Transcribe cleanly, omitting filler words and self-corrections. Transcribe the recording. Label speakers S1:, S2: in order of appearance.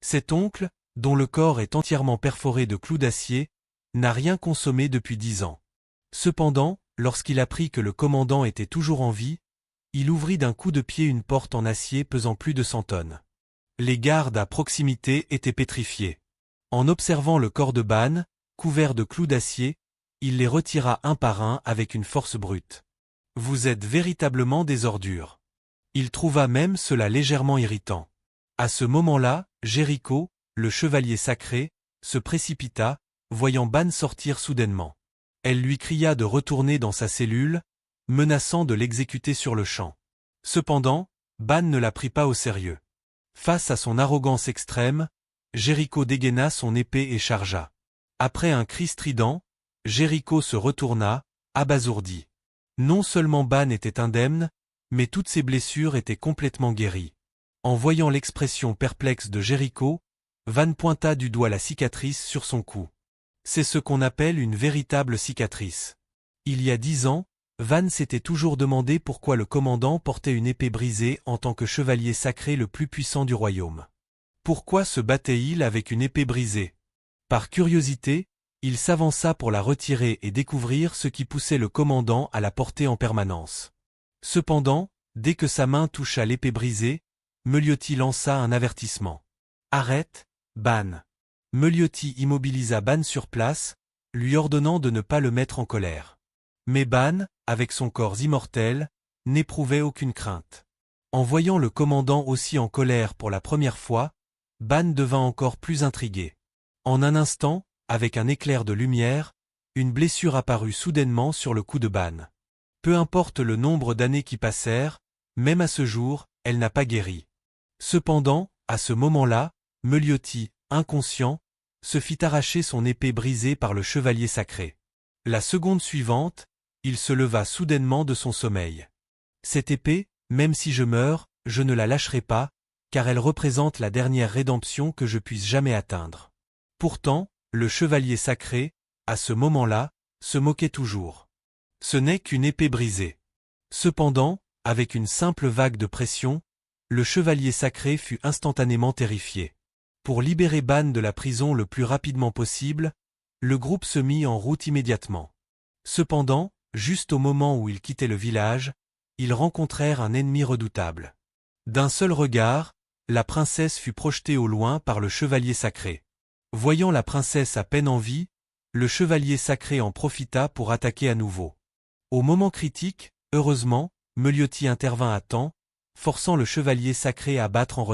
S1: Cet oncle, dont le corps est entièrement perforé de clous d'acier, n'a rien consommé depuis 10 ans. Cependant, lorsqu'il apprit que le commandant était toujours en vie, il ouvrit d'un coup de pied une porte en acier pesant plus de 100 tonnes. Les gardes à proximité étaient pétrifiés. En observant le corps de Ban, couvert de clous d'acier, il les retira un par un avec une force brute. « Vous êtes véritablement des ordures. » Il trouva même cela légèrement irritant. À ce moment-là, Jéricho, le chevalier sacré, se précipita, voyant Ban sortir soudainement. Elle lui cria de retourner dans sa cellule, menaçant de l'exécuter sur le champ. Cependant, Ban ne la prit pas au sérieux. Face à son arrogance extrême, Jéricho dégaina son épée et chargea. Après un cri strident, Jéricho se retourna, abasourdi. Non seulement Ban était indemne, mais toutes ses blessures étaient complètement guéries. En voyant l'expression perplexe de Jéricho, Van pointa du doigt la cicatrice sur son cou. C'est ce qu'on appelle une véritable cicatrice. Il y a 10 ans, Van s'était toujours demandé pourquoi le commandant portait une épée brisée en tant que chevalier sacré le plus puissant du royaume. Pourquoi se battait-il avec une épée brisée? Par curiosité, il s'avança pour la retirer et découvrir ce qui poussait le commandant à la porter en permanence. Cependant, dès que sa main toucha l'épée brisée, Meliotti lança un avertissement. « Arrête, Ban !» Meliotti immobilisa Ban sur place, lui ordonnant de ne pas le mettre en colère. Mais Ban, avec son corps immortel, n'éprouvait aucune crainte. En voyant le commandant aussi en colère pour la première fois, Ban devint encore plus intrigué. En un instant, avec un éclair de lumière, une blessure apparut soudainement sur le cou de Ban. Peu importe le nombre d'années qui passèrent, même à ce jour, elle n'a pas guéri. Cependant, à ce moment-là, Meliotti, inconscient, se fit arracher son épée brisée par le chevalier sacré. La seconde suivante, il se leva soudainement de son sommeil. Cette épée, même si je meurs, je ne la lâcherai pas, car elle représente la dernière rédemption que je puisse jamais atteindre. Pourtant, le chevalier sacré, à ce moment-là, se moquait toujours. Ce n'est qu'une épée brisée. Cependant, avec une simple vague de pression, le chevalier sacré fut instantanément terrifié. Pour libérer Ban de la prison le plus rapidement possible, le groupe se mit en route immédiatement. Cependant, juste au moment où ils quittaient le village, ils rencontrèrent un ennemi redoutable. D'un seul regard, la princesse fut projetée au loin par le chevalier sacré. Voyant la princesse à peine en vie, le chevalier sacré en profita pour attaquer à nouveau. Au moment critique, heureusement, Meliotti intervint à temps, forçant le chevalier sacré à battre en retraite.